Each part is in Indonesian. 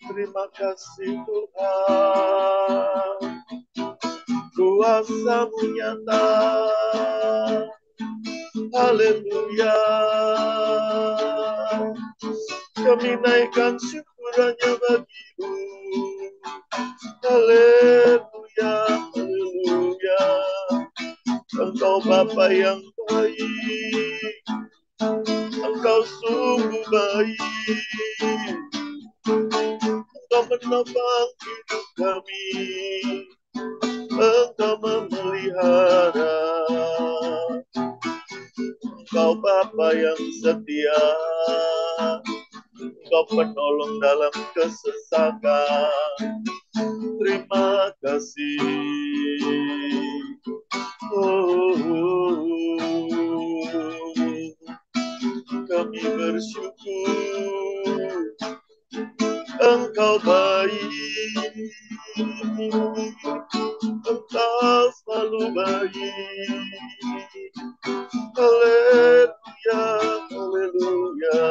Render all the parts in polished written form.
Terima kasih Tuhan, kuasa-Mu nyata. Haleluya. Kami naikkan syukur hanya bagi-Mu. Haleluya, haleluya. Engkau Bapa yang baik, Engkau sungguh baik. Engkau menopang hidup kami, Engkau memelihara. Engkau Bapa yang setia, Engkau penolong dalam kesesakan. Terima kasih. Kami bersyukur Engkau baik, Engkau selalu baik. Haleluya, haleluya.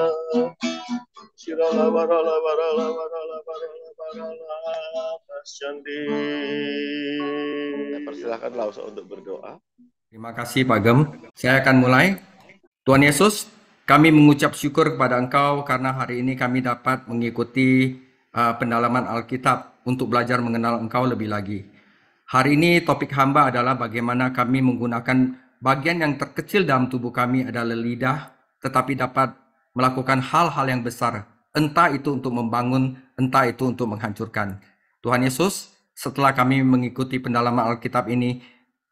Shirala barala barala barala barala barala Masyandi. Persilakanlah untuk berdoa. Terima kasih Pak Gem. Saya akan mulai. Tuhan Yesus, kami mengucap syukur kepada Engkau karena hari ini kami dapat mengikuti pendalaman Alkitab untuk belajar mengenal Engkau lebih lagi. Hari ini topik hamba adalah bagaimana kami menggunakan bagian yang terkecil dalam tubuh kami adalah lidah, tetapi dapat melakukan hal-hal yang besar, entah itu untuk membangun, entah itu untuk menghancurkan. Tuhan Yesus, setelah kami mengikuti pendalaman Alkitab ini,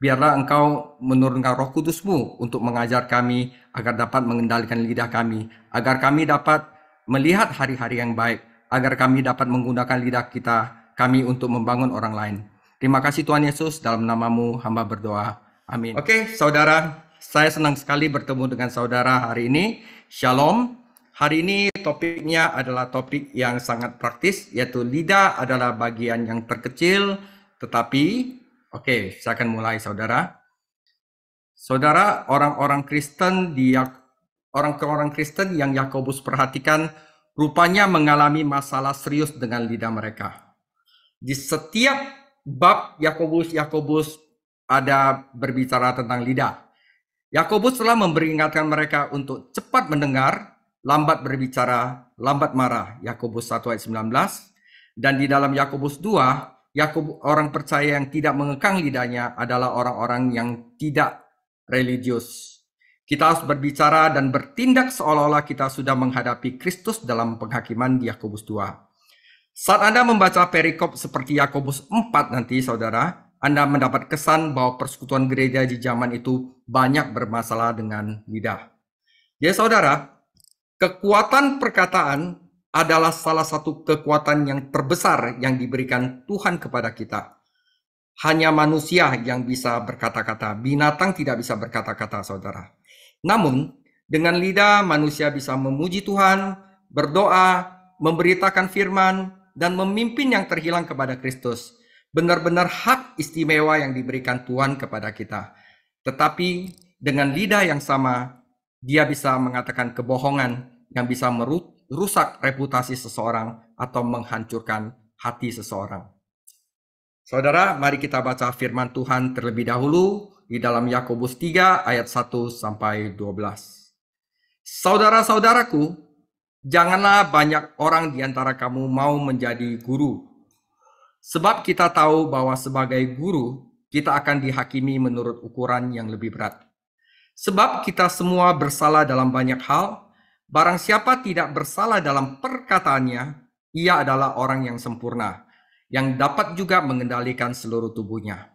biarlah Engkau menurunkan Roh Kudus-Mu untuk mengajar kami agar dapat mengendalikan lidah kami, agar kami dapat melihat hari-hari yang baik, agar kami dapat menggunakan lidah kami untuk membangun orang lain. Terima kasih Tuhan Yesus, dalam nama-Mu hamba berdoa. Amin. Oke, saudara, saya senang sekali bertemu dengan saudara hari ini. Shalom. Hari ini topiknya adalah topik yang sangat praktis, yaitu lidah adalah bagian yang terkecil, tetapi oke, saya akan mulai, saudara. Saudara, orang-orang Kristen yang Yakobus perhatikan rupanya mengalami masalah serius dengan lidah mereka. Di setiap bab Yakobus ada berbicara tentang lidah. Yakobus telah memperingatkan mereka untuk cepat mendengar, lambat berbicara, lambat marah. Yakobus 1 ayat 19. Dan di dalam Yakobus 2, orang percaya yang tidak mengekang lidahnya adalah orang-orang yang tidak religius. Kita harus berbicara dan bertindak seolah-olah kita sudah menghadapi Kristus dalam penghakiman di Yakobus 2. Saat Anda membaca perikop seperti Yakobus 4 nanti, saudara, Anda mendapat kesan bahwa persekutuan gereja di zaman itu banyak bermasalah dengan lidah. Ya, saudara, kekuatan perkataan adalah salah satu kekuatan yang terbesar yang diberikan Tuhan kepada kita. Hanya manusia yang bisa berkata-kata, binatang tidak bisa berkata-kata, saudara. Namun, dengan lidah manusia bisa memuji Tuhan, berdoa, memberitakan firman, dan memimpin yang terhilang kepada Kristus. Benar-benar hak istimewa yang diberikan Tuhan kepada kita. Tetapi dengan lidah yang sama, dia bisa mengatakan kebohongan yang bisa merusak reputasi seseorang atau menghancurkan hati seseorang. Saudara, mari kita baca firman Tuhan terlebih dahulu di dalam Yakobus 3 ayat 1 sampai 12. Saudara-saudaraku, janganlah banyak orang di antara kamu mau menjadi guru. Sebab kita tahu bahwa sebagai guru, kita akan dihakimi menurut ukuran yang lebih berat. Sebab kita semua bersalah dalam banyak hal. Barang siapa tidak bersalah dalam perkataannya, ia adalah orang yang sempurna, yang dapat juga mengendalikan seluruh tubuhnya.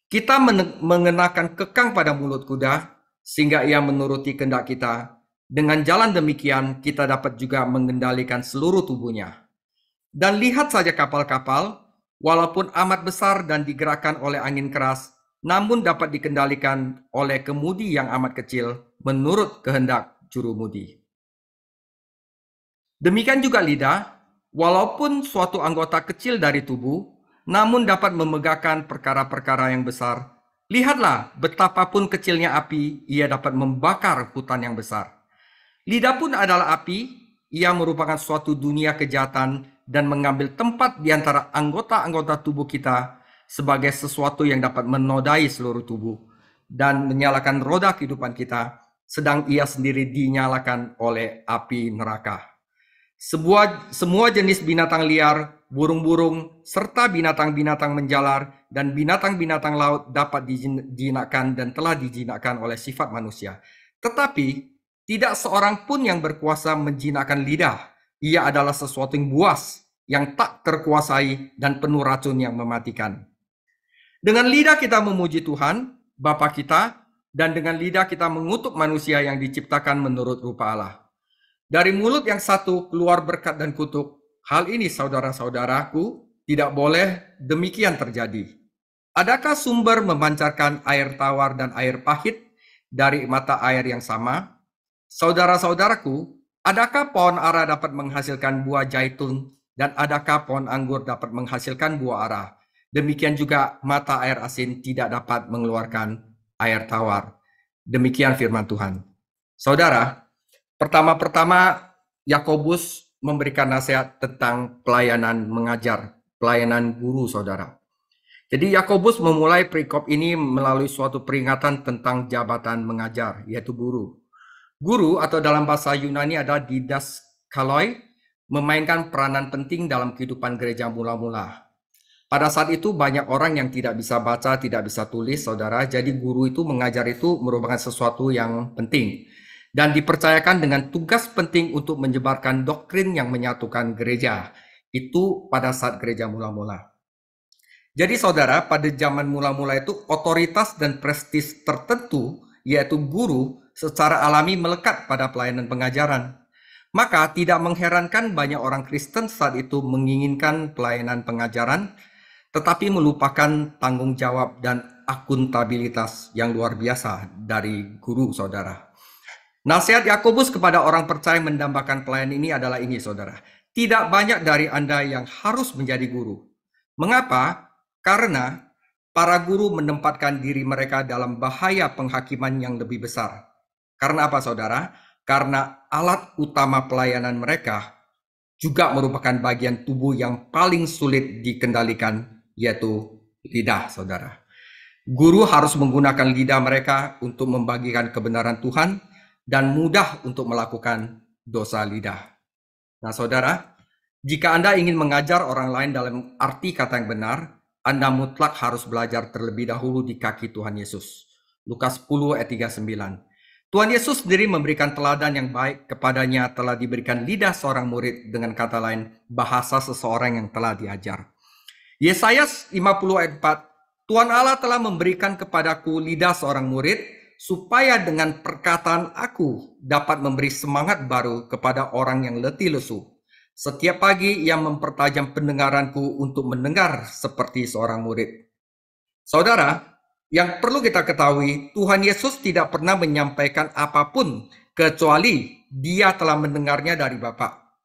Kita mengenakan kekang pada mulut kuda, sehingga ia menuruti kehendak kita. Dengan jalan demikian, kita dapat juga mengendalikan seluruh tubuhnya. Dan lihat saja kapal-kapal, walaupun amat besar dan digerakkan oleh angin keras, namun dapat dikendalikan oleh kemudi yang amat kecil, menurut kehendak jurumudi. Demikian juga lidah, walaupun suatu anggota kecil dari tubuh, namun dapat memegahkan perkara-perkara yang besar. Lihatlah betapapun kecilnya api, ia dapat membakar hutan yang besar. Lidah pun adalah api, ia merupakan suatu dunia kejahatan dan mengambil tempat di antara anggota-anggota tubuh kita sebagai sesuatu yang dapat menodai seluruh tubuh dan menyalakan roda kehidupan kita, sedang ia sendiri dinyalakan oleh api neraka. Semua jenis binatang liar, burung-burung, serta binatang-binatang menjalar dan binatang-binatang laut dapat dijinakkan dan telah dijinakkan oleh sifat manusia. Tetapi tidak seorang pun yang berkuasa menjinakkan lidah. Ia adalah sesuatu yang buas, yang tak terkuasai dan penuh racun yang mematikan. Dengan lidah kita memuji Tuhan, Bapa kita, dan dengan lidah kita mengutuk manusia yang diciptakan menurut rupa Allah. Dari mulut yang satu keluar berkat dan kutuk. Hal ini, saudara-saudaraku, tidak boleh demikian terjadi. Adakah sumber memancarkan air tawar dan air pahit dari mata air yang sama? Saudara-saudaraku, adakah pohon ara dapat menghasilkan buah zaitun dan adakah pohon anggur dapat menghasilkan buah ara? Demikian juga mata air asin tidak dapat mengeluarkan air tawar. Demikian firman Tuhan. Saudara, pertama-tama Yakobus memberikan nasihat tentang pelayanan mengajar, pelayanan guru, saudara. Jadi Yakobus memulai perikop ini melalui suatu peringatan tentang jabatan mengajar, yaitu guru. Guru atau dalam bahasa Yunani adalah didaskaloi, memainkan peranan penting dalam kehidupan gereja mula-mula. Pada saat itu banyak orang yang tidak bisa baca, tidak bisa tulis, saudara. Jadi guru itu mengajar itu merupakan sesuatu yang penting. Dan dipercayakan dengan tugas penting untuk menyebarkan doktrin yang menyatukan gereja. Itu pada saat gereja mula-mula. Jadi saudara, pada zaman mula-mula itu otoritas dan prestis tertentu, yaitu guru, secara alami melekat pada pelayanan pengajaran. Maka tidak mengherankan banyak orang Kristen saat itu menginginkan pelayanan pengajaran, tetapi melupakan tanggung jawab dan akuntabilitas yang luar biasa dari guru, saudara. Nasihat Yakobus kepada orang percaya mendambakan pelayan ini adalah ini, saudara. Tidak banyak dari Anda yang harus menjadi guru. Mengapa? Karena para guru menempatkan diri mereka dalam bahaya penghakiman yang lebih besar. Karena apa, saudara? Karena alat utama pelayanan mereka juga merupakan bagian tubuh yang paling sulit dikendalikan, yaitu lidah, saudara. Guru harus menggunakan lidah mereka untuk membagikan kebenaran Tuhan dan mudah untuk melakukan dosa lidah. Nah, saudara, jika Anda ingin mengajar orang lain dalam arti kata yang benar, Anda mutlak harus belajar terlebih dahulu di kaki Tuhan Yesus. Lukas 10 ayat 39. Tuhan Yesus sendiri memberikan teladan yang baik, kepadanya telah diberikan lidah seorang murid, dengan kata lain, bahasa seseorang yang telah diajar. Yesaya 50 ayat 4, Tuhan Allah telah memberikan kepadaku lidah seorang murid, supaya dengan perkataan aku dapat memberi semangat baru kepada orang yang letih lesu. Setiap pagi ia mempertajam pendengaranku untuk mendengar seperti seorang murid. Saudara, yang perlu kita ketahui, Tuhan Yesus tidak pernah menyampaikan apapun kecuali dia telah mendengarnya dari Bapa.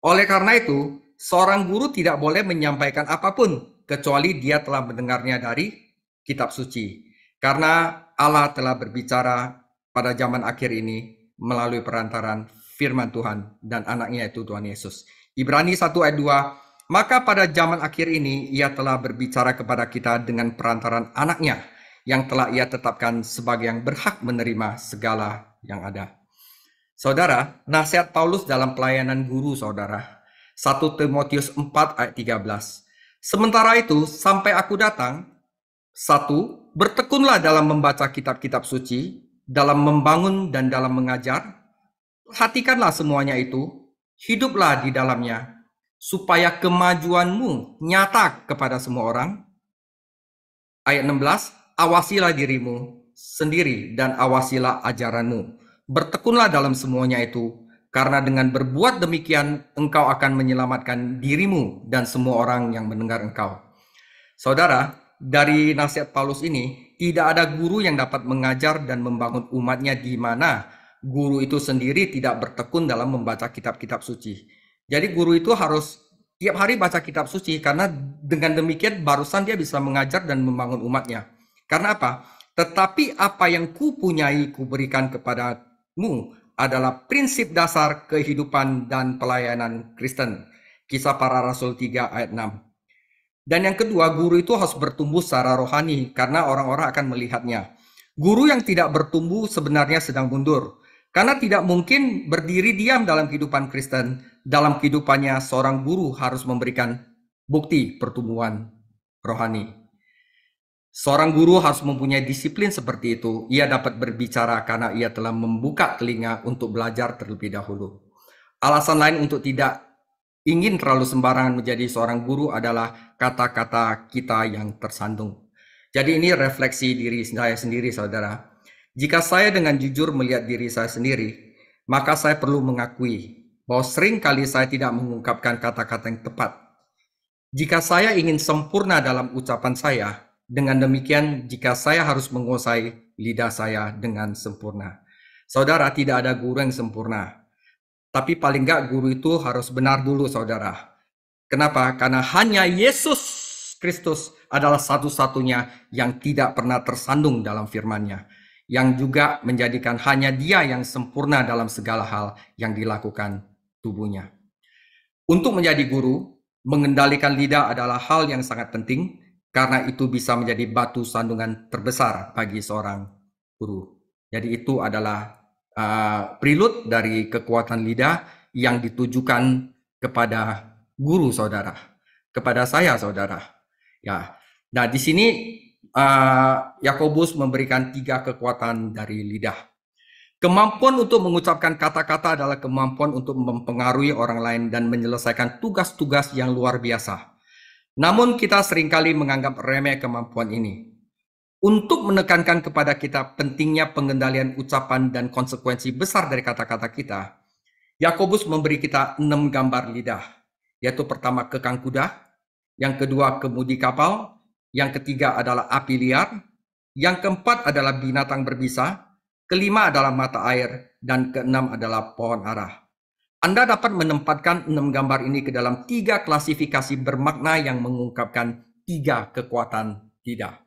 Oleh karena itu, seorang guru tidak boleh menyampaikan apapun kecuali dia telah mendengarnya dari kitab suci. Karena Allah telah berbicara pada zaman akhir ini melalui perantaran firman Tuhan dan anaknya yaitu Tuhan Yesus. Ibrani 1 ayat 2, maka pada zaman akhir ini ia telah berbicara kepada kita dengan perantaran anaknya, yang telah ia tetapkan sebagai yang berhak menerima segala yang ada. Saudara, nasihat Paulus dalam pelayanan guru, saudara. 1 Timotius 4 ayat 13. Sementara itu, sampai aku datang, 1. Bertekunlah dalam membaca kitab-kitab suci, dalam membangun dan dalam mengajar. Perhatikanlah semuanya itu, hiduplah di dalamnya, supaya kemajuanmu nyata kepada semua orang. Ayat 16. Awasilah dirimu sendiri dan awasilah ajaranmu. Bertekunlah dalam semuanya itu, karena dengan berbuat demikian engkau akan menyelamatkan dirimu dan semua orang yang mendengar engkau. Saudara, dari nasihat Paulus ini, tidak ada guru yang dapat mengajar dan membangun umatnya di mana guru itu sendiri tidak bertekun dalam membaca kitab-kitab suci. Jadi guru itu harus tiap hari baca kitab suci, karena dengan demikian barusan dia bisa mengajar dan membangun umatnya. Karena apa? Tetapi apa yang kupunyai kuberikan kepadamu adalah prinsip dasar kehidupan dan pelayanan Kristen. Kisah Para Rasul 3 ayat 6. Dan yang kedua, guru itu harus bertumbuh secara rohani karena orang-orang akan melihatnya. Guru yang tidak bertumbuh sebenarnya sedang mundur. Karena tidak mungkin berdiri diam dalam kehidupan Kristen. Dalam kehidupannya, seorang guru harus memberikan bukti pertumbuhan rohani. Seorang guru harus mempunyai disiplin seperti itu. Ia dapat berbicara karena ia telah membuka telinga untuk belajar terlebih dahulu. Alasan lain untuk tidak ingin terlalu sembarangan menjadi seorang guru adalah kata-kata kita yang tersandung. Jadi ini refleksi diri saya sendiri, saudara. Jika saya dengan jujur melihat diri saya sendiri, maka saya perlu mengakui bahwa sering kali saya tidak mengungkapkan kata-kata yang tepat. Jika saya ingin sempurna dalam ucapan saya, dengan demikian jika saya harus menguasai lidah saya dengan sempurna. Saudara, tidak ada guru yang sempurna. Tapi paling enggak guru itu harus benar dulu, saudara. Kenapa? Karena hanya Yesus Kristus adalah satu-satunya yang tidak pernah tersandung dalam firman-Nya, yang juga menjadikan hanya Dia yang sempurna dalam segala hal yang dilakukan tubuhnya. Untuk menjadi guru, mengendalikan lidah adalah hal yang sangat penting, karena itu bisa menjadi batu sandungan terbesar bagi seorang guru. Jadi itu adalah prelude dari kekuatan lidah yang ditujukan kepada guru, saudara, kepada saya, saudara. Ya, nah di sini Yakobus memberikan 3 kekuatan dari lidah. Kemampuan untuk mengucapkan kata-kata adalah kemampuan untuk mempengaruhi orang lain dan menyelesaikan tugas-tugas yang luar biasa. Namun kita seringkali menganggap remeh kemampuan ini. Untuk menekankan kepada kita pentingnya pengendalian ucapan dan konsekuensi besar dari kata-kata kita, Yakobus memberi kita 6 gambar lidah, yaitu pertama kekang kuda, yang kedua kemudi kapal, yang ketiga adalah api liar, yang keempat adalah binatang berbisa, kelima adalah mata air, dan keenam adalah pohon ara. Anda dapat menempatkan 6 gambar ini ke dalam 3 klasifikasi bermakna yang mengungkapkan 3 kekuatan lidah.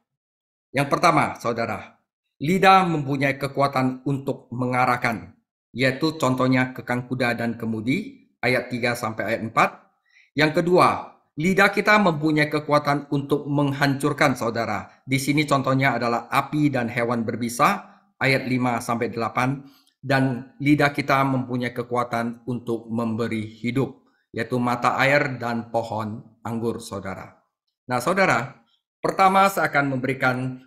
Yang pertama, saudara, lidah mempunyai kekuatan untuk mengarahkan, yaitu contohnya kekang kuda dan kemudi, ayat 3 sampai ayat 4. Yang kedua, lidah kita mempunyai kekuatan untuk menghancurkan, saudara. Di sini contohnya adalah api dan hewan berbisa, ayat 5 sampai 8. Dan lidah kita mempunyai kekuatan untuk memberi hidup, yaitu mata air dan pohon anggur, saudara. Nah, saudara, pertama saya akan memberikan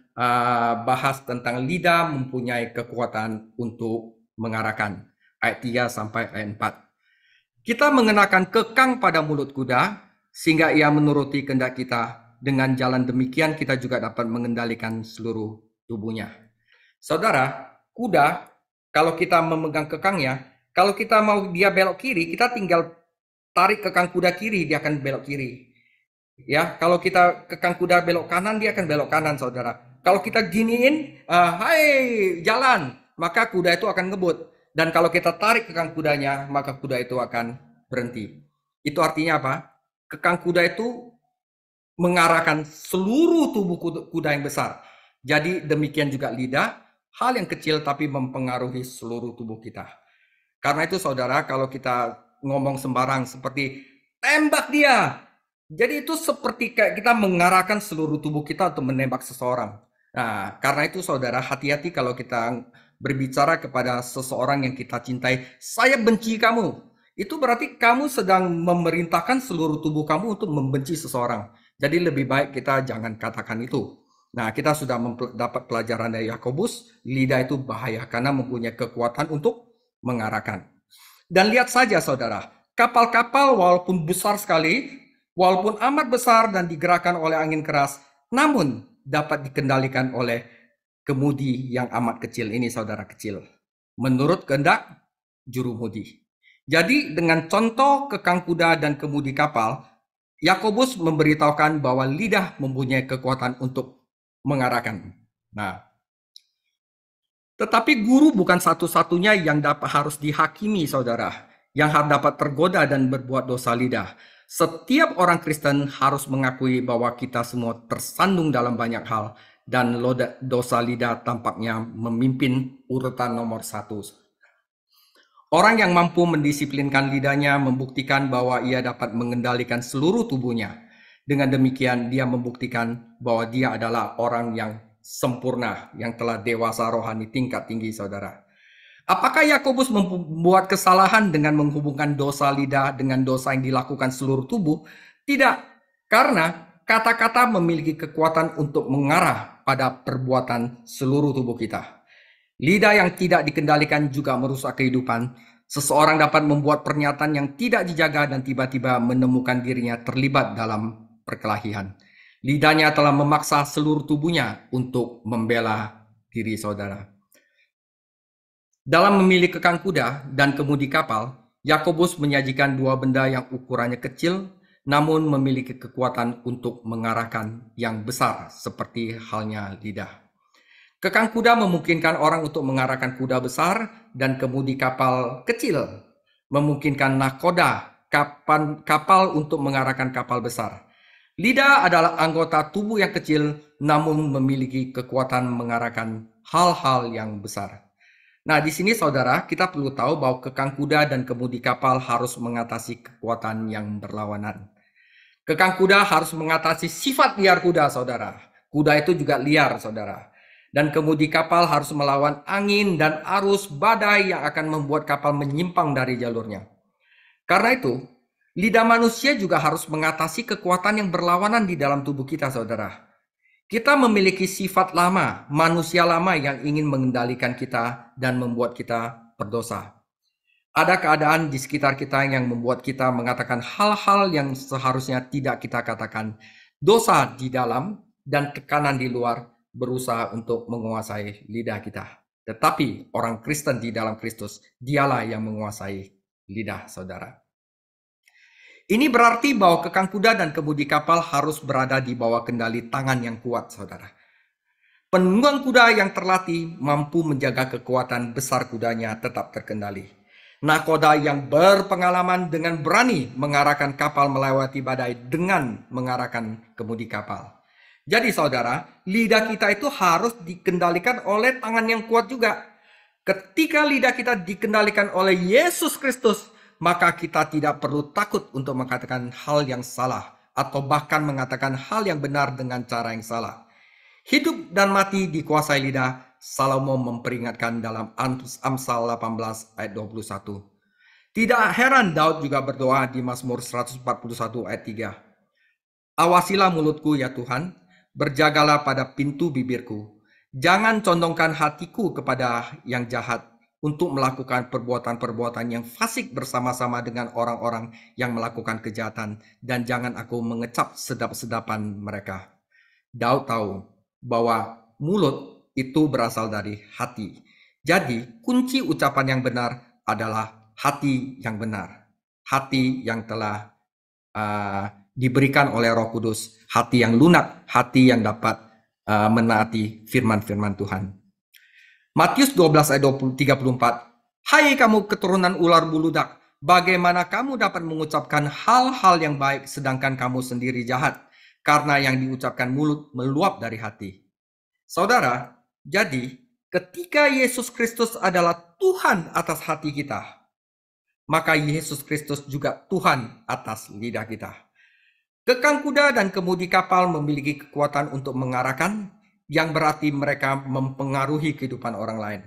bahas tentang lidah mempunyai kekuatan untuk mengarahkan, ayat 3 sampai ayat 4. Kita mengenakan kekang pada mulut kuda, sehingga ia menuruti kehendak kita. Dengan jalan demikian kita juga dapat mengendalikan seluruh tubuhnya. Saudara, kuda, kalau kita memegang kekangnya, kalau kita mau dia belok kiri, kita tinggal tarik kekang kuda kiri, dia akan belok kiri. Ya, kalau kita kekang kuda belok kanan, dia akan belok kanan, saudara. Kalau kita giniin, hai jalan, maka kuda itu akan ngebut. Dan kalau kita tarik kekang kudanya, maka kuda itu akan berhenti. Itu artinya apa? Kekang kuda itu mengarahkan seluruh tubuh kuda yang besar. Jadi demikian juga lidah. Hal yang kecil tapi mempengaruhi seluruh tubuh kita. Karena itu saudara, kalau kita ngomong sembarang seperti tembak dia, jadi itu seperti kayak kita mengarahkan seluruh tubuh kita untuk menembak seseorang. Nah, karena itu saudara, hati-hati kalau kita berbicara kepada seseorang yang kita cintai, saya benci kamu. Itu berarti kamu sedang memerintahkan seluruh tubuh kamu untuk membenci seseorang. Jadi lebih baik kita jangan katakan itu. Nah, kita sudah dapat pelajaran dari Yakobus, lidah itu bahaya karena mempunyai kekuatan untuk mengarahkan. Dan lihat saja saudara, kapal-kapal walaupun besar sekali, walaupun amat besar dan digerakkan oleh angin keras, namun dapat dikendalikan oleh kemudi yang amat kecil ini, saudara kecil. Menurut kehendak jurumudi. Jadi dengan contoh kekang kuda dan kemudi kapal, Yakobus memberitahukan bahwa lidah mempunyai kekuatan untuk mengarahkan. Nah, tetapi guru bukan satu-satunya yang harus dihakimi, saudara, yang dapat tergoda dan berbuat dosa lidah. Setiap orang Kristen harus mengakui bahwa kita semua tersandung dalam banyak hal, dan dosa lidah tampaknya memimpin urutan nomor 1. Orang yang mampu mendisiplinkan lidahnya membuktikan bahwa ia dapat mengendalikan seluruh tubuhnya. Dengan demikian, dia membuktikan bahwa dia adalah orang yang sempurna, yang telah dewasa rohani tingkat tinggi, saudara. Apakah Yakobus membuat kesalahan dengan menghubungkan dosa lidah dengan dosa yang dilakukan seluruh tubuh? Tidak, karena kata-kata memiliki kekuatan untuk mengarah pada perbuatan seluruh tubuh kita. Lidah yang tidak dikendalikan juga merusak kehidupan. Seseorang dapat membuat pernyataan yang tidak dijaga dan tiba-tiba menemukan dirinya terlibat dalam perkelahian. Lidahnya telah memaksa seluruh tubuhnya untuk membela diri saudara. Dalam memilih kekang kuda dan kemudi kapal, Yakobus menyajikan dua benda yang ukurannya kecil namun memiliki kekuatan untuk mengarahkan yang besar seperti halnya lidah. Kekang kuda memungkinkan orang untuk mengarahkan kuda besar dan kemudi kapal kecil memungkinkan nakoda kapal untuk mengarahkan kapal besar. Lidah adalah anggota tubuh yang kecil namun memiliki kekuatan mengarahkan hal-hal yang besar. Nah, di sini saudara, kita perlu tahu bahwa kekang kuda dan kemudi kapal harus mengatasi kekuatan yang berlawanan. Kekang kuda harus mengatasi sifat liar kuda, saudara. Kuda itu juga liar, saudara. Dan kemudi kapal harus melawan angin dan arus badai yang akan membuat kapal menyimpang dari jalurnya. Karena itu, lidah manusia juga harus mengatasi kekuatan yang berlawanan di dalam tubuh kita, saudara. Kita memiliki sifat lama, manusia lama yang ingin mengendalikan kita dan membuat kita berdosa. Ada keadaan di sekitar kita yang membuat kita mengatakan hal-hal yang seharusnya tidak kita katakan. Dosa di dalam dan tekanan di luar berusaha untuk menguasai lidah kita. Tetapi orang Kristen di dalam Kristus, dialah yang menguasai lidah saudara. Ini berarti bahwa kekang kuda dan kemudi kapal harus berada di bawah kendali tangan yang kuat, saudara. Penunggang kuda yang terlatih mampu menjaga kekuatan besar kudanya tetap terkendali. Nakoda yang berpengalaman dengan berani mengarahkan kapal melewati badai dengan mengarahkan kemudi kapal. Jadi saudara, lidah kita itu harus dikendalikan oleh tangan yang kuat juga. Ketika lidah kita dikendalikan oleh Yesus Kristus, maka kita tidak perlu takut untuk mengatakan hal yang salah atau bahkan mengatakan hal yang benar dengan cara yang salah. Hidup dan mati dikuasai lidah, Salomo memperingatkan dalam Amsal 18 ayat 21. Tidak heran Daud juga berdoa di Mazmur 141 ayat 3. Awasilah mulutku ya Tuhan, berjagalah pada pintu bibirku. Jangan condongkan hatiku kepada yang jahat untuk melakukan perbuatan-perbuatan yang fasik bersama-sama dengan orang-orang yang melakukan kejahatan. Dan jangan aku mengecap sedap-sedapan mereka. Daud tahu bahwa mulut itu berasal dari hati. Jadi kunci ucapan yang benar adalah hati yang benar. Hati yang telah diberikan oleh Roh Kudus, hati yang lunak, hati yang dapat menaati firman-firman Tuhan. Matius 12 ayat 34. Hai kamu keturunan ular buludak, bagaimana kamu dapat mengucapkan hal-hal yang baik sedangkan kamu sendiri jahat? Karena yang diucapkan mulut meluap dari hati. Saudara, jadi ketika Yesus Kristus adalah Tuhan atas hati kita, maka Yesus Kristus juga Tuhan atas lidah kita. Kekang kuda dan kemudi kapal memiliki kekuatan untuk mengarahkan, yang berarti mereka mempengaruhi kehidupan orang lain.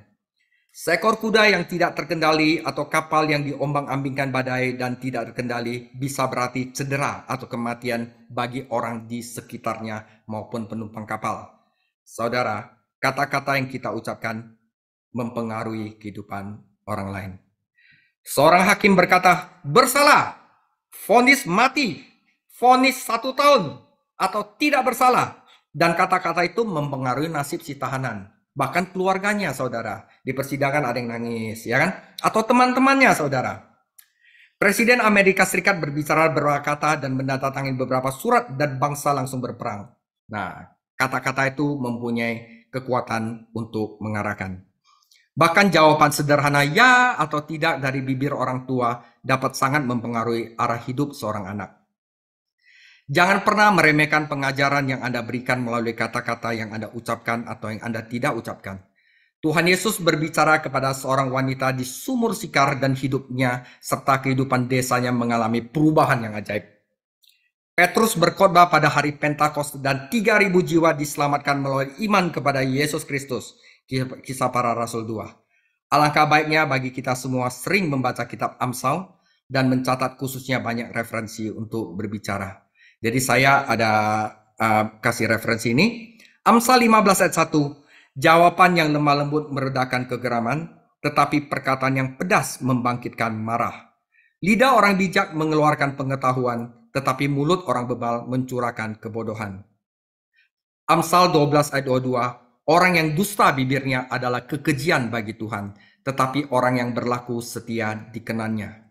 Seekor kuda yang tidak terkendali atau kapal yang diombang-ambingkan badai dan tidak terkendali bisa berarti cedera atau kematian bagi orang di sekitarnya maupun penumpang kapal. Saudara, kata-kata yang kita ucapkan mempengaruhi kehidupan orang lain. Seorang hakim berkata, bersalah, vonis mati, vonis 1 tahun, atau tidak bersalah. Dan kata-kata itu mempengaruhi nasib si tahanan. Bahkan keluarganya, saudara. Di persidangan ada yang nangis, ya kan? Atau teman-temannya, saudara. Presiden Amerika Serikat berbicara berkata dan menandatangani beberapa surat dan bangsa langsung berperang. Nah, kata-kata itu mempunyai kekuatan untuk mengarahkan. Bahkan jawaban sederhana ya atau tidak dari bibir orang tua dapat sangat mempengaruhi arah hidup seorang anak. Jangan pernah meremehkan pengajaran yang Anda berikan melalui kata-kata yang Anda ucapkan atau yang Anda tidak ucapkan. Tuhan Yesus berbicara kepada seorang wanita di sumur Sikar dan hidupnya serta kehidupan desanya mengalami perubahan yang ajaib. Petrus berkhotbah pada hari Pentakosta dan 3.000 jiwa diselamatkan melalui iman kepada Yesus Kristus. Kisah Para Rasul 2. Alangkah baiknya bagi kita semua sering membaca kitab Amsal dan mencatat khususnya banyak referensi untuk berbicara. Jadi saya ada kasih referensi ini. Amsal 15 ayat 1. Jawaban yang lemah lembut meredakan kegeraman, tetapi perkataan yang pedas membangkitkan marah. Lidah orang bijak mengeluarkan pengetahuan, tetapi mulut orang bebal mencurahkan kebodohan. Amsal 12 ayat 22. Orang yang dusta bibirnya adalah kekejian bagi Tuhan, tetapi orang yang berlaku setia dikenannya.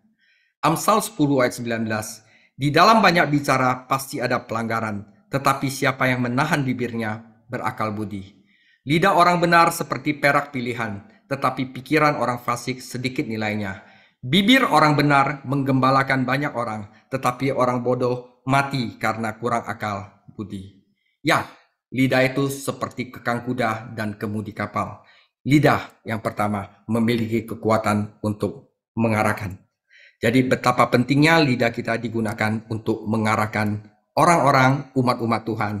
Amsal 10 ayat 19. Di dalam banyak bicara pasti ada pelanggaran, tetapi siapa yang menahan bibirnya berakal budi. Lidah orang benar seperti perak pilihan, tetapi pikiran orang fasik sedikit nilainya. Bibir orang benar menggembalakan banyak orang, tetapi orang bodoh mati karena kurang akal budi. Ya, lidah itu seperti kekang kuda dan kemudi kapal. Lidah yang pertama memiliki kekuatan untuk mengarahkan. Jadi betapa pentingnya lidah kita digunakan untuk mengarahkan orang-orang, umat-umat Tuhan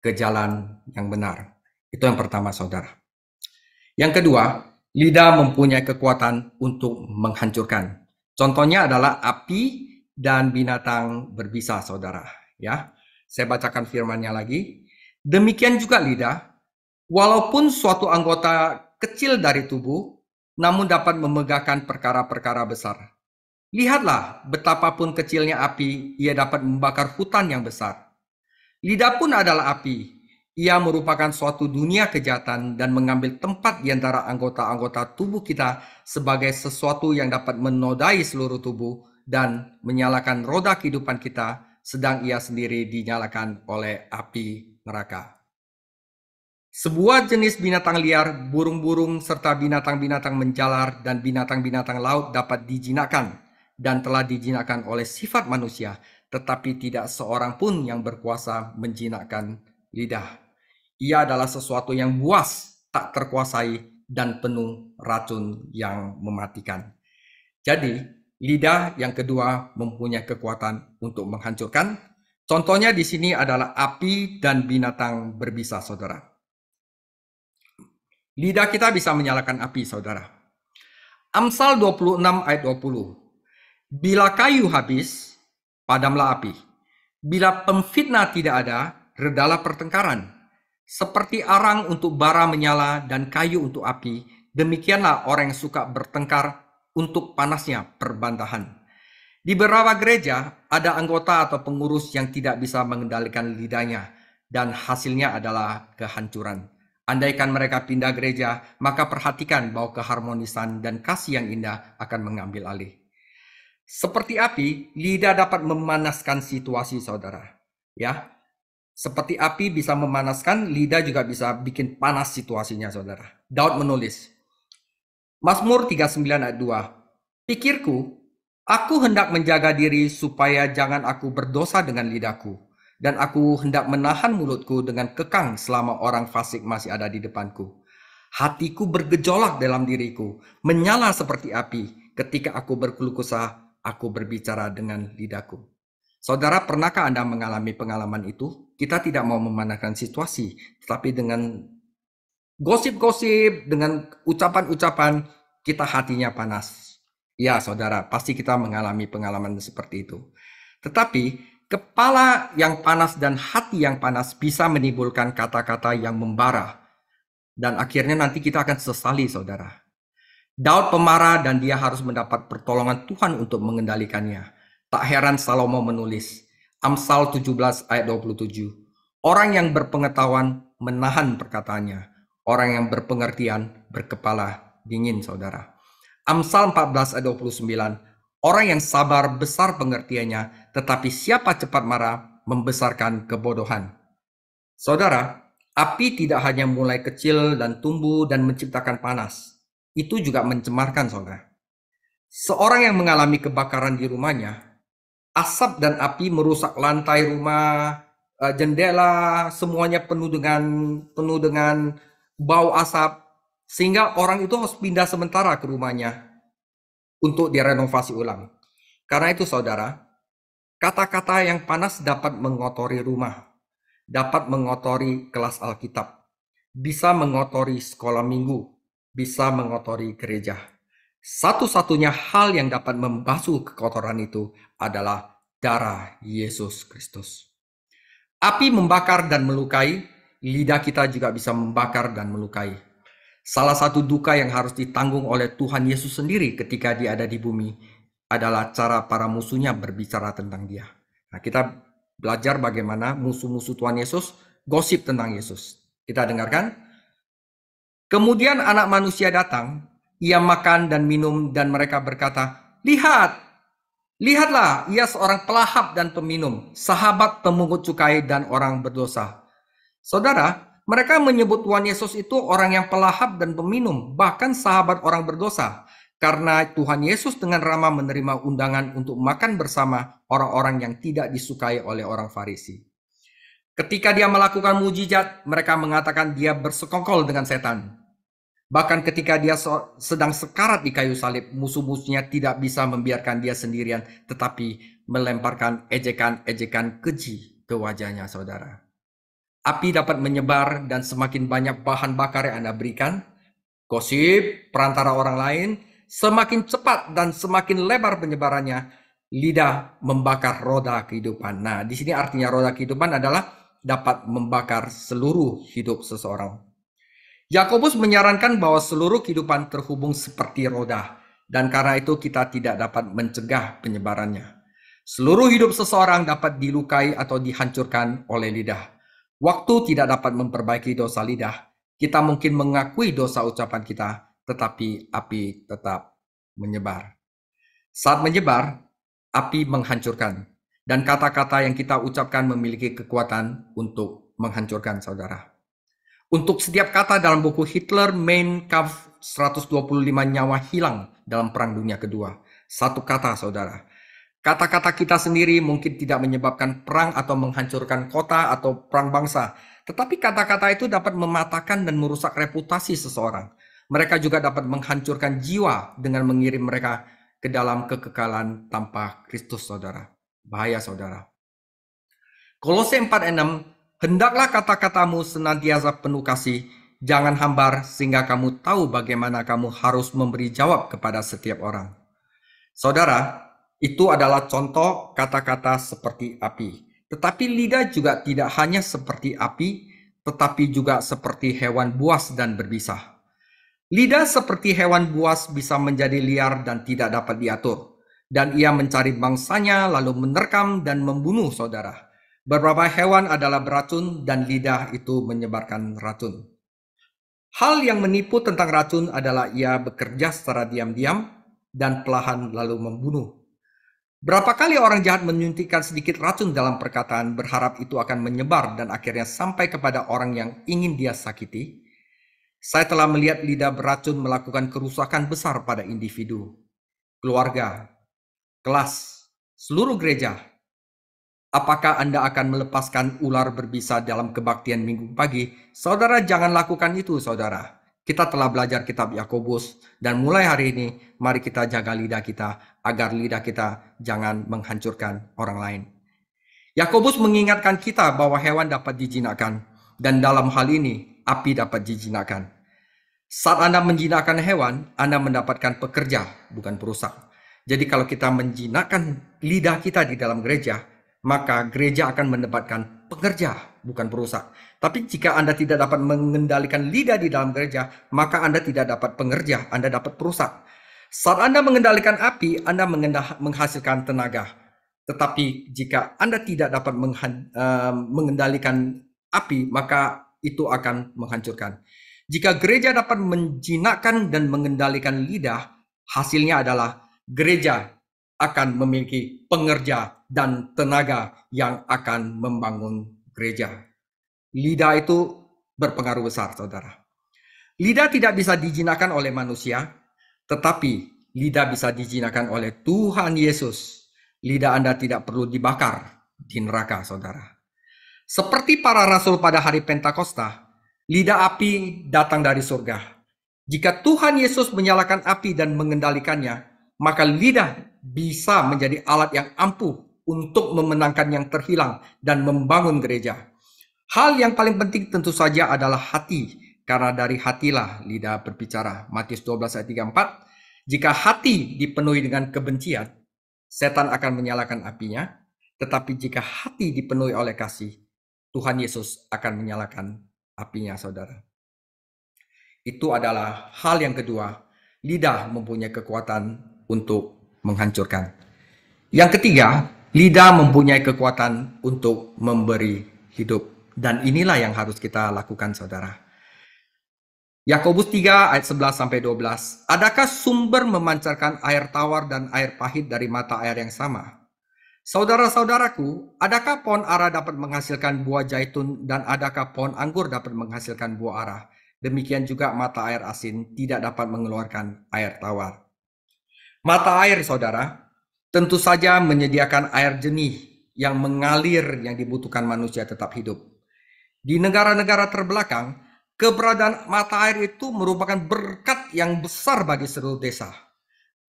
ke jalan yang benar. Itu yang pertama, saudara. Yang kedua, lidah mempunyai kekuatan untuk menghancurkan. Contohnya adalah api dan binatang berbisa, saudara. Ya, saya bacakan firman-Nya lagi. Demikian juga lidah, walaupun suatu anggota kecil dari tubuh, namun dapat memegahkan perkara-perkara besar. Lihatlah, betapapun kecilnya api, ia dapat membakar hutan yang besar. Lidah pun adalah api. Ia merupakan suatu dunia kejahatan dan mengambil tempat di antara anggota-anggota tubuh kita sebagai sesuatu yang dapat menodai seluruh tubuh dan menyalakan roda kehidupan kita, sedang ia sendiri dinyalakan oleh api neraka. Sebuah jenis binatang liar, burung-burung, serta binatang-binatang menjalar dan binatang-binatang laut dapat dijinakkan dan telah dijinakkan oleh sifat manusia, tetapi tidak seorang pun yang berkuasa menjinakkan lidah. Ia adalah sesuatu yang buas, tak terkuasai, dan penuh racun yang mematikan. Jadi, lidah yang kedua mempunyai kekuatan untuk menghancurkan. Contohnya di sini adalah api dan binatang berbisa, saudara. Lidah kita bisa menyalakan api, saudara. Amsal 26 ayat 20. Bila kayu habis, padamlah api. Bila pemfitnah tidak ada, redalah pertengkaran. Seperti arang untuk bara menyala dan kayu untuk api, demikianlah orang yang suka bertengkar untuk panasnya perbantahan. Di beberapa gereja, ada anggota atau pengurus yang tidak bisa mengendalikan lidahnya, dan hasilnya adalah kehancuran. Andaikan mereka pindah gereja, maka perhatikan bahwa keharmonisan dan kasih yang indah akan mengambil alih. Seperti api, lidah dapat memanaskan situasi, saudara. Ya, seperti api bisa memanaskan, lidah juga bisa bikin panas situasinya, saudara. Daud menulis, Mazmur 39 ayat 2, pikirku, aku hendak menjaga diri supaya jangan aku berdosa dengan lidahku, dan aku hendak menahan mulutku dengan kekang selama orang fasik masih ada di depanku. Hatiku bergejolak dalam diriku, menyala seperti api. Ketika aku berkeluh kesah, aku berbicara dengan lidahku. Saudara, pernahkah Anda mengalami pengalaman itu? Kita tidak mau memanaskan situasi, tetapi dengan gosip-gosip, dengan ucapan-ucapan, kita hatinya panas. Ya, saudara, pasti kita mengalami pengalaman seperti itu. Tetapi, kepala yang panas dan hati yang panas bisa menimbulkan kata-kata yang membara. Dan akhirnya nanti kita akan sesali, saudara. Daud pemarah dan dia harus mendapat pertolongan Tuhan untuk mengendalikannya. Tak heran Salomo menulis, Amsal 17 ayat 27, orang yang berpengetahuan menahan perkataannya, orang yang berpengertian berkepala dingin, saudara. Amsal 14 ayat 29, orang yang sabar besar pengertiannya, tetapi siapa cepat marah membesarkan kebodohan. Saudara, api tidak hanya mulai kecil dan tumbuh dan menciptakan panas, itu juga mencemarkan, saudara. Seorang yang mengalami kebakaran di rumahnya, asap dan api merusak lantai rumah, jendela, semuanya penuh dengan bau asap. Sehingga orang itu harus pindah sementara ke rumahnya untuk direnovasi ulang. Karena itu saudara, kata-kata yang panas dapat mengotori rumah, dapat mengotori kelas Alkitab, bisa mengotori sekolah minggu, bisa mengotori gereja. Satu-satunya hal yang dapat membasuh kekotoran itu adalah darah Yesus Kristus. Api membakar dan melukai, lidah kita juga bisa membakar dan melukai. Salah satu duka yang harus ditanggung oleh Tuhan Yesus sendiri ketika dia ada di bumi adalah cara para musuhnya berbicara tentang dia. Nah, kita belajar bagaimana musuh-musuh Tuhan Yesus gosip tentang Yesus. Kita dengarkan. Kemudian anak manusia datang, ia makan dan minum dan mereka berkata, lihatlah, ia seorang pelahap dan peminum, sahabat pemungut cukai dan orang berdosa. Saudara, mereka menyebut Tuhan Yesus itu orang yang pelahap dan peminum, bahkan sahabat orang berdosa. Karena Tuhan Yesus dengan ramah menerima undangan untuk makan bersama orang-orang yang tidak disukai oleh orang Farisi. Ketika dia melakukan mujizat, mereka mengatakan dia bersekongkol dengan setan. Bahkan ketika dia sedang sekarat di kayu salib, musuh-musuhnya tidak bisa membiarkan dia sendirian, tetapi melemparkan ejekan-ejekan keji ke wajahnya, saudara. Api dapat menyebar dan semakin banyak bahan bakar yang Anda berikan, gosip, perantara orang lain, semakin cepat dan semakin lebar penyebarannya, lidah membakar roda kehidupan. Nah, di sini artinya roda kehidupan adalah dapat membakar seluruh hidup seseorang. Yakobus menyarankan bahwa seluruh kehidupan terhubung seperti roda, dan karena itu kita tidak dapat mencegah penyebarannya. Seluruh hidup seseorang dapat dilukai atau dihancurkan oleh lidah. Waktu tidak dapat memperbaiki dosa lidah. Kita mungkin mengakui dosa ucapan kita, tetapi api tetap menyebar. Saat menyebar, api menghancurkan. Dan kata-kata yang kita ucapkan memiliki kekuatan untuk menghancurkan, saudara. Untuk setiap kata dalam buku Hitler Mein Kampf, 125 nyawa hilang dalam Perang Dunia Kedua. Satu kata, saudara. Kata-kata kita sendiri mungkin tidak menyebabkan perang atau menghancurkan kota atau perang bangsa. Tetapi kata-kata itu dapat mematahkan dan merusak reputasi seseorang. Mereka juga dapat menghancurkan jiwa dengan mengirim mereka ke dalam kekekalan tanpa Kristus, saudara. Bahaya, saudara. Kolose 4:6, hendaklah kata-katamu senantiasa penuh kasih, jangan hambar sehingga kamu tahu bagaimana kamu harus memberi jawab kepada setiap orang. Saudara, itu adalah contoh kata-kata seperti api. Tetapi lidah juga tidak hanya seperti api, tetapi juga seperti hewan buas dan berbisa. Lidah seperti hewan buas bisa menjadi liar dan tidak dapat diatur. Dan ia mencari mangsanya lalu menerkam dan membunuh, saudara. Beberapa hewan adalah beracun dan lidah itu menyebarkan racun. Hal yang menipu tentang racun adalah ia bekerja secara diam-diam dan perlahan lalu membunuh. Berapa kali orang jahat menyuntikkan sedikit racun dalam perkataan berharap itu akan menyebar dan akhirnya sampai kepada orang yang ingin dia sakiti? Saya telah melihat lidah beracun melakukan kerusakan besar pada individu, keluarga, kelas, seluruh gereja. Apakah Anda akan melepaskan ular berbisa dalam kebaktian minggu pagi? Saudara, jangan lakukan itu, saudara. Kita telah belajar kitab Yakobus, dan mulai hari ini, mari kita jaga lidah kita, agar lidah kita jangan menghancurkan orang lain. Yakobus mengingatkan kita bahwa hewan dapat dijinakkan, dan dalam hal ini, api dapat dijinakkan. Saat Anda menjinakkan hewan, Anda mendapatkan pekerja, bukan perusak. Jadi kalau kita menjinakkan lidah kita di dalam gereja, maka gereja akan mendapatkan pekerja, bukan perusak. Tapi jika Anda tidak dapat mengendalikan lidah di dalam gereja, maka Anda tidak dapat pengerja, Anda dapat perusak. Saat Anda mengendalikan api, Anda menghasilkan tenaga. Tetapi jika Anda tidak dapat mengendalikan api, maka itu akan menghancurkan. Jika gereja dapat menjinakkan dan mengendalikan lidah, hasilnya adalah gereja akan memiliki pengerja dan tenaga yang akan membangun gereja. Lidah itu berpengaruh besar, saudara. Lidah tidak bisa dijinakkan oleh manusia, tetapi lidah bisa dijinakkan oleh Tuhan Yesus. Lidah Anda tidak perlu dibakar di neraka, saudara. Seperti para rasul pada hari Pentakosta, lidah api datang dari surga. Jika Tuhan Yesus menyalakan api dan mengendalikannya, maka lidah bisa menjadi alat yang ampuh untuk memenangkan yang terhilang dan membangun gereja. Hal yang paling penting tentu saja adalah hati, karena dari hatilah lidah berbicara. Matius 12 ayat 34. Jika hati dipenuhi dengan kebencian, setan akan menyalakan apinya. Tetapi jika hati dipenuhi oleh kasih, Tuhan Yesus akan menyalakan apinya, saudara. Itu adalah hal yang kedua. Lidah mempunyai kekuatan untuk menghancurkan. Yang ketiga, lidah mempunyai kekuatan untuk memberi hidup. Dan inilah yang harus kita lakukan, saudara. Yakobus 3 ayat 11 sampai 12. Adakah sumber memancarkan air tawar dan air pahit dari mata air yang sama? Saudara-saudaraku, adakah pohon ara dapat menghasilkan buah zaitun dan adakah pohon anggur dapat menghasilkan buah ara? Demikian juga mata air asin tidak dapat mengeluarkan air tawar. Mata air, saudara, tentu saja menyediakan air jernih yang mengalir yang dibutuhkan manusia tetap hidup. Di negara-negara terbelakang, keberadaan mata air itu merupakan berkat yang besar bagi seluruh desa.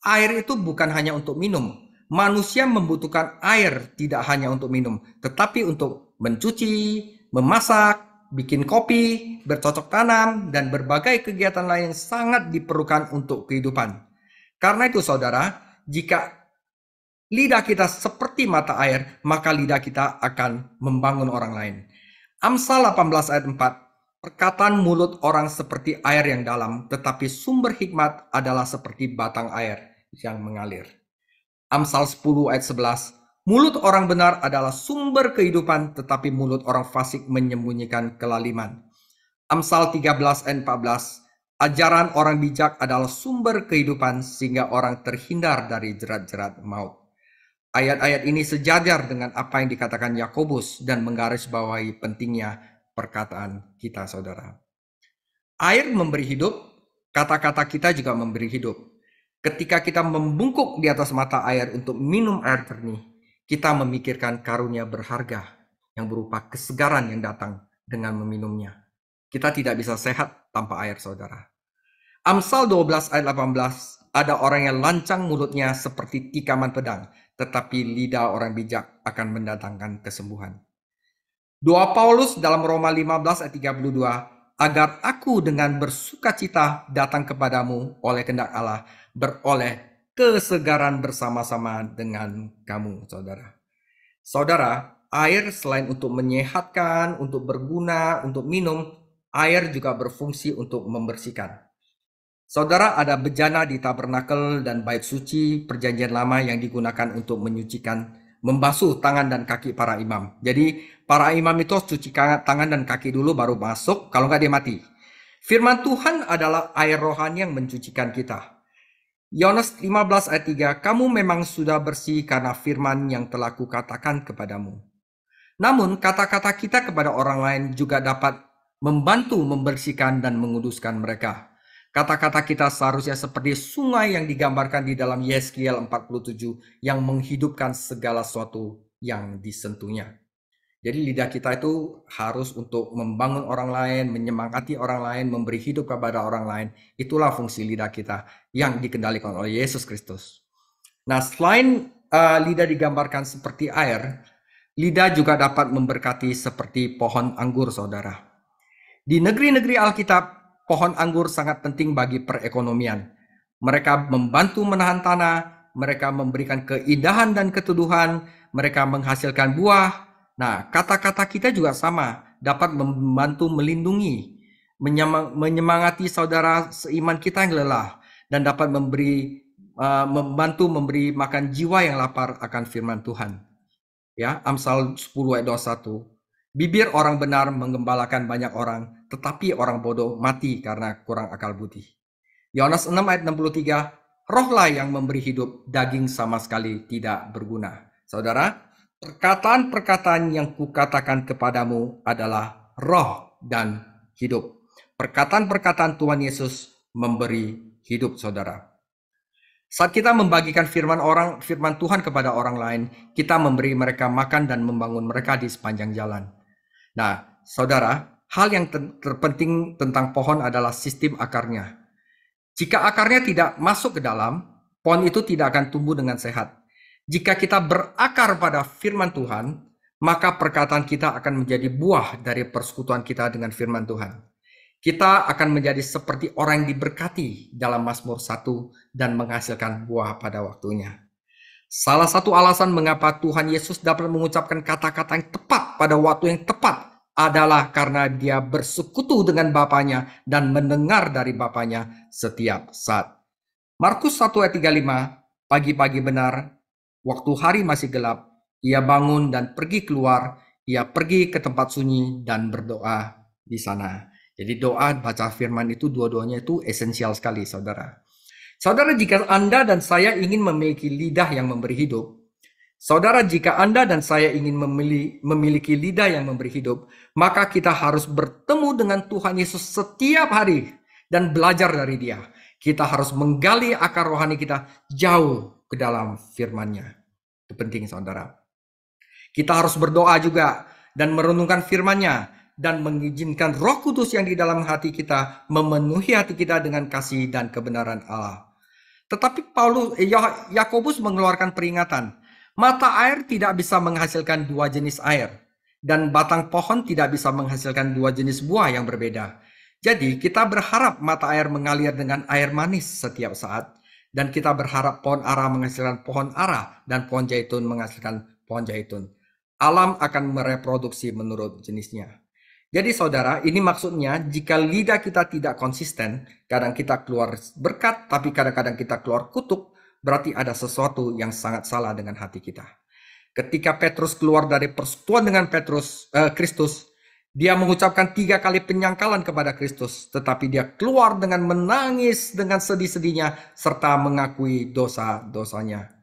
Air itu bukan hanya untuk minum. Manusia membutuhkan air tidak hanya untuk minum, tetapi untuk mencuci, memasak, bikin kopi, bercocok tanam, dan berbagai kegiatan lain yang sangat diperlukan untuk kehidupan. Karena itu, saudara, jika lidah kita seperti mata air, maka lidah kita akan membangun orang lain. Amsal 18 ayat 4, perkataan mulut orang seperti air yang dalam, tetapi sumber hikmat adalah seperti batang air yang mengalir. Amsal 10 ayat 11, mulut orang benar adalah sumber kehidupan, tetapi mulut orang fasik menyembunyikan kelaliman. Amsal 13 ayat 14, ajaran orang bijak adalah sumber kehidupan sehingga orang terhindar dari jerat-jerat maut. Ayat-ayat ini sejajar dengan apa yang dikatakan Yakobus dan menggarisbawahi pentingnya perkataan kita, saudara. Air memberi hidup, kata-kata kita juga memberi hidup. Ketika kita membungkuk di atas mata air untuk minum air jernih, kita memikirkan karunia berharga yang berupa kesegaran yang datang dengan meminumnya. Kita tidak bisa sehat tanpa air, saudara. Amsal 12 ayat 18, ada orang yang lancang mulutnya seperti tikaman pedang, tetapi lidah orang bijak akan mendatangkan kesembuhan. Doa Paulus dalam Roma 15 ayat 32, agar aku dengan bersukacita datang kepadamu oleh kehendak Allah, beroleh kesegaran bersama-sama dengan kamu, saudara. Saudara, air selain untuk menyehatkan, untuk berguna, untuk minum, air juga berfungsi untuk membersihkan. Saudara, ada bejana di tabernakel dan bait suci perjanjian lama yang digunakan untuk menyucikan, membasuh tangan dan kaki para imam. Jadi para imam itu harus cuci tangan dan kaki dulu baru masuk, kalau nggak dia mati. Firman Tuhan adalah air rohani yang mencucikan kita. Yohanes 15 ayat 3, kamu memang sudah bersih karena firman yang telah kukatakan kepadamu. Namun kata-kata kita kepada orang lain juga dapat membantu membersihkan dan menguduskan mereka. Kata-kata kita seharusnya seperti sungai yang digambarkan di dalam Yeskiel 47 yang menghidupkan segala sesuatu yang disentuhnya. Jadi lidah kita itu harus untuk membangun orang lain, menyemangati orang lain, memberi hidup kepada orang lain. Itulah fungsi lidah kita yang dikendalikan oleh Yesus Kristus. Nah, selain lidah digambarkan seperti air, lidah juga dapat memberkati seperti pohon anggur, saudara. Di negeri-negeri Alkitab, pohon anggur sangat penting bagi perekonomian. Mereka membantu menahan tanah, mereka memberikan keindahan dan keteduhan, mereka menghasilkan buah. Nah, kata-kata kita juga sama, dapat membantu melindungi, menyemangati saudara seiman kita yang lelah, dan dapat membantu memberi makan jiwa yang lapar akan firman Tuhan. Ya, Amsal 10 ayat 21. Bibir orang benar menggembalakan banyak orang, tetapi orang bodoh mati karena kurang akal budi. Yohanes 6 ayat 63, rohlah yang memberi hidup, daging sama sekali tidak berguna. Saudara, perkataan-perkataan yang kukatakan kepadamu adalah roh dan hidup. Perkataan-perkataan Tuhan Yesus memberi hidup, saudara. Saat kita membagikan firman Tuhan kepada orang lain, kita memberi mereka makan dan membangun mereka di sepanjang jalan. Nah, saudara, hal yang terpenting tentang pohon adalah sistem akarnya. Jika akarnya tidak masuk ke dalam, pohon itu tidak akan tumbuh dengan sehat. Jika kita berakar pada firman Tuhan, maka perkataan kita akan menjadi buah dari persekutuan kita dengan firman Tuhan. Kita akan menjadi seperti orang yang diberkati dalam Mazmur 1 dan menghasilkan buah pada waktunya. Salah satu alasan mengapa Tuhan Yesus dapat mengucapkan kata-kata yang tepat pada waktu yang tepat adalah karena dia bersekutu dengan Bapanya dan mendengar dari Bapanya setiap saat. Markus 1 ayat 35, pagi-pagi benar, waktu hari masih gelap, ia bangun dan pergi keluar, ia pergi ke tempat sunyi dan berdoa di sana. Jadi doa, baca firman itu dua-duanya itu esensial sekali, saudara. Saudara, jika Anda dan saya ingin memiliki lidah yang memberi hidup, saudara, jika Anda dan saya ingin memiliki lidah yang memberi hidup, maka kita harus bertemu dengan Tuhan Yesus setiap hari dan belajar dari Dia. Kita harus menggali akar rohani kita jauh ke dalam firman-Nya. Itu penting, saudara. Kita harus berdoa juga dan merenungkan firman-Nya dan mengizinkan Roh Kudus yang di dalam hati kita memenuhi hati kita dengan kasih dan kebenaran Allah. Tetapi Yakobus mengeluarkan peringatan. Mata air tidak bisa menghasilkan dua jenis air, dan batang pohon tidak bisa menghasilkan dua jenis buah yang berbeda. Jadi kita berharap mata air mengalir dengan air manis setiap saat, dan kita berharap pohon ara menghasilkan pohon ara, dan pohon zaitun menghasilkan pohon zaitun. Alam akan mereproduksi menurut jenisnya. Jadi saudara, ini maksudnya jika lidah kita tidak konsisten, kadang kita keluar berkat, tapi kadang-kadang kita keluar kutuk, berarti ada sesuatu yang sangat salah dengan hati kita. Ketika Petrus keluar dari persekutuan dengan Kristus, dia mengucapkan 3 kali penyangkalan kepada Kristus, tetapi dia keluar dengan menangis dengan sedih-sedihnya, serta mengakui dosa-dosanya.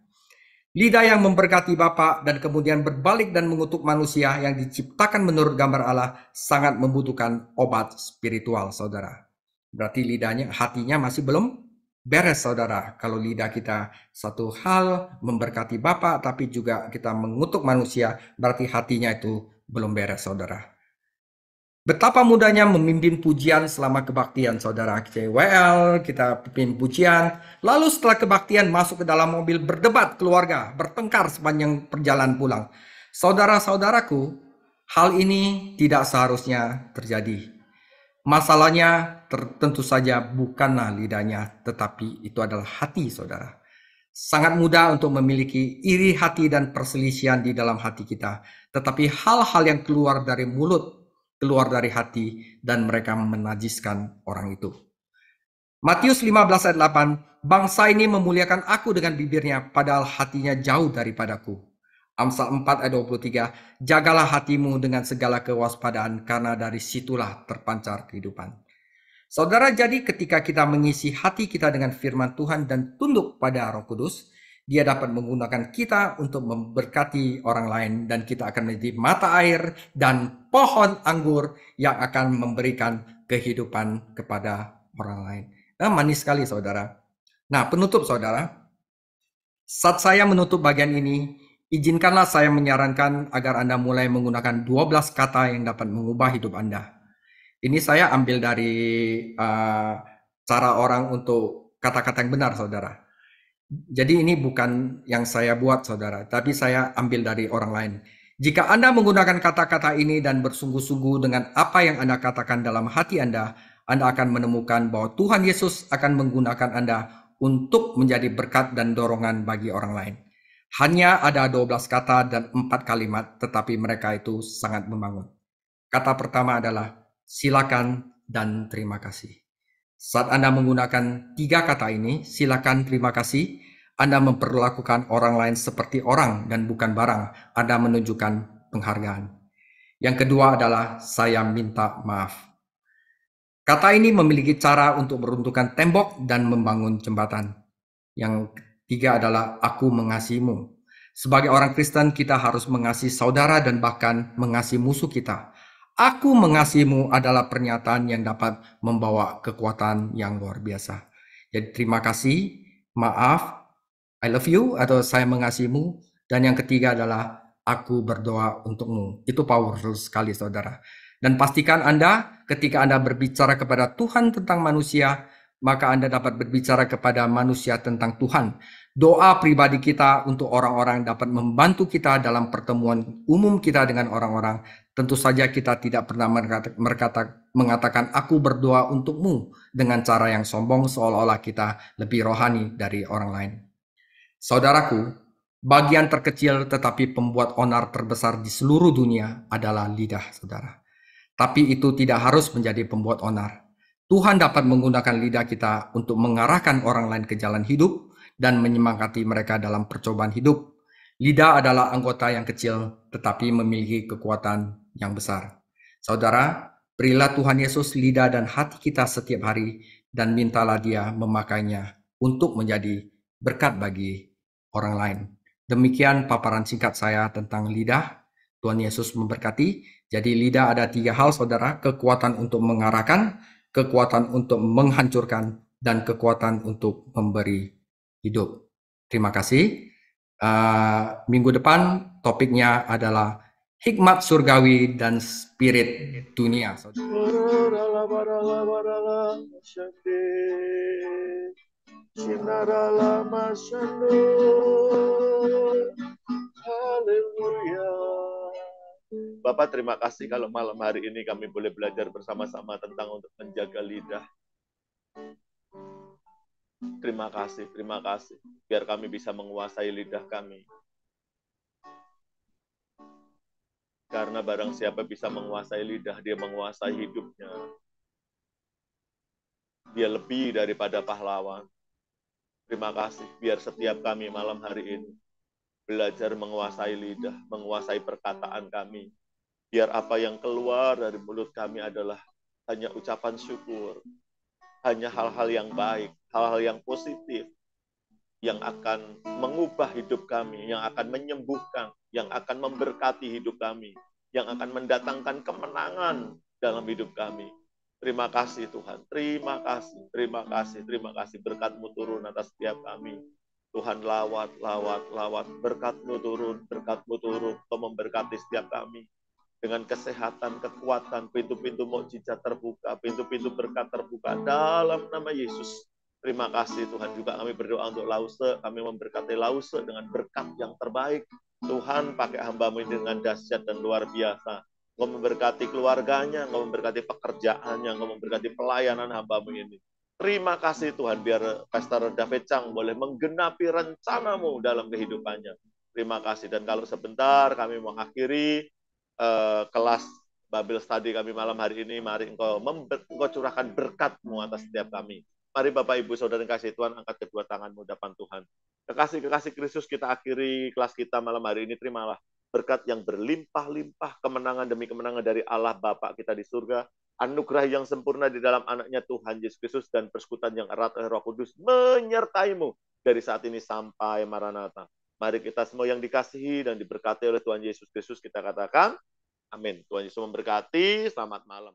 Lidah yang memberkati Bapa dan kemudian berbalik dan mengutuk manusia yang diciptakan menurut gambar Allah sangat membutuhkan obat spiritual, saudara. Berarti lidahnya, hatinya masih belum beres, saudara. Kalau lidah kita satu hal memberkati Bapa tapi juga kita mengutuk manusia, berarti hatinya itu belum beres, saudara. Betapa mudahnya memimpin pujian selama kebaktian, saudara. CWL, kita pimpin pujian. Lalu setelah kebaktian masuk ke dalam mobil berdebat keluarga, bertengkar sepanjang perjalanan pulang. Saudara-saudaraku, hal ini tidak seharusnya terjadi. Masalahnya tentu saja bukanlah lidahnya, tetapi itu adalah hati, saudara. Sangat mudah untuk memiliki iri hati dan perselisihan di dalam hati kita. Tetapi hal-hal yang keluar dari mulut, keluar dari hati, dan mereka menajiskan orang itu. Matius 15 ayat 8, bangsa ini memuliakan aku dengan bibirnya, padahal hatinya jauh daripadaku. Amsal 4 ayat 23, jagalah hatimu dengan segala kewaspadaan, karena dari situlah terpancar kehidupan. Saudara, jadi ketika kita mengisi hati kita dengan firman Tuhan dan tunduk pada Roh Kudus, Dia dapat menggunakan kita untuk memberkati orang lain, dan kita akan menjadi mata air dan pohon anggur yang akan memberikan kehidupan kepada orang lain. Nah, manis sekali, saudara. Nah, penutup, saudara. Saat saya menutup bagian ini, izinkanlah saya menyarankan agar Anda mulai menggunakan 12 kata yang dapat mengubah hidup Anda. Ini saya ambil dari cara orang untuk kata-kata yang benar, saudara. Jadi ini bukan yang saya buat, saudara, tapi saya ambil dari orang lain. Jika Anda menggunakan kata-kata ini dan bersungguh-sungguh dengan apa yang Anda katakan dalam hati Anda akan menemukan bahwa Tuhan Yesus akan menggunakan Anda untuk menjadi berkat dan dorongan bagi orang lain. Hanya ada 12 kata dan 4 kalimat, tetapi mereka itu sangat membangun. Kata pertama adalah silakan dan terima kasih. Saat Anda menggunakan 3 kata ini, silakan, terima kasih, Anda memperlakukan orang lain seperti orang dan bukan barang. Anda menunjukkan penghargaan. Yang kedua adalah saya minta maaf. Kata ini memiliki cara untuk meruntuhkan tembok dan membangun jembatan. Yang ketiga adalah aku mengasihimu. Sebagai orang Kristen, kita harus mengasihi saudara dan bahkan mengasihi musuh kita. Aku mengasihimu adalah pernyataan yang dapat membawa kekuatan yang luar biasa. Jadi terima kasih, maaf, I love you, atau saya mengasihimu. Dan yang ketiga adalah aku berdoa untukmu. Itu powerful sekali, saudara. Dan pastikan Anda ketika Anda berbicara kepada Tuhan tentang manusia, maka Anda dapat berbicara kepada manusia tentang Tuhan. Doa pribadi kita untuk orang-orang dapat membantu kita dalam pertemuan umum kita dengan orang-orang. Tentu saja kita tidak pernah mengatakan aku berdoa untukmu dengan cara yang sombong seolah-olah kita lebih rohani dari orang lain. Saudaraku, bagian terkecil tetapi pembuat onar terbesar di seluruh dunia adalah lidah saudara. Tapi itu tidak harus menjadi pembuat onar. Tuhan dapat menggunakan lidah kita untuk mengarahkan orang lain ke jalan hidup dan menyemangati mereka dalam percobaan hidup. Lidah adalah anggota yang kecil tetapi memiliki kekuatan yang besar. Saudara, berilah Tuhan Yesus lidah dan hati kita setiap hari dan mintalah Dia memakainya untuk menjadi berkat bagi orang lain. Demikian paparan singkat saya tentang lidah. Tuhan Yesus memberkati. Jadi lidah ada 3 hal saudara, kekuatan untuk mengarahkan, kekuatan untuk menghancurkan, dan kekuatan untuk memberi hidup. Terima kasih. Minggu depan topiknya adalah hikmat surgawi dan spirit dunia. Haleluya. Bapak, terima kasih kalau malam hari ini kami boleh belajar bersama-sama tentang untuk menjaga lidah. Terima kasih. Biar kami bisa menguasai lidah kami. Karena barang siapa bisa menguasai lidah, dia menguasai hidupnya. Dia lebih daripada pahlawan. Terima kasih, biar setiap kami malam hari ini belajar menguasai lidah, menguasai perkataan kami. Biar apa yang keluar dari mulut kami adalah hanya ucapan syukur, hanya hal-hal yang baik, hal-hal yang positif, yang akan mengubah hidup kami, yang akan menyembuhkan, yang akan memberkati hidup kami, yang akan mendatangkan kemenangan dalam hidup kami. Terima kasih Tuhan, terima kasih. Berkat-Mu turun atas setiap kami. Tuhan, lawat, berkat-Mu turun, Kau memberkati setiap kami. Dengan kesehatan, kekuatan, pintu-pintu mukjizat terbuka, pintu-pintu berkat terbuka dalam nama Yesus. Terima kasih Tuhan. Juga kami berdoa untuk Lause, kami memberkati Lause dengan berkat yang terbaik. Tuhan, pakai hamba-Mu ini dengan dahsyat dan luar biasa. Kau memberkati keluarganya, Kau memberkati pekerjaannya, Kau memberkati pelayanan hamba-Mu ini. Terima kasih Tuhan, biar Pastor David Chang boleh menggenapi rencana-Mu dalam kehidupannya. Terima kasih. Dan kalau sebentar kami mengakhiri kelas Bible Study kami malam hari ini, mari Engkau curahkan berkat-Mu atas setiap kami. Mari Bapak, Ibu, Saudara yang kasih Tuhan, angkat kedua tangan-Mu depan Tuhan. Kekasih Kristus, kita akhiri kelas kita malam hari ini. Terimalah berkat yang berlimpah-limpah, kemenangan demi kemenangan dari Allah Bapa kita di surga, anugerah yang sempurna di dalam anaknya Tuhan Yesus Kristus, dan persekutuan yang erat oleh Roh Kudus menyertai-Mu dari saat ini sampai Maranatha. Mari kita semua yang dikasihi dan diberkati oleh Tuhan Yesus Kristus, kita katakan, amin. Tuhan Yesus memberkati, selamat malam.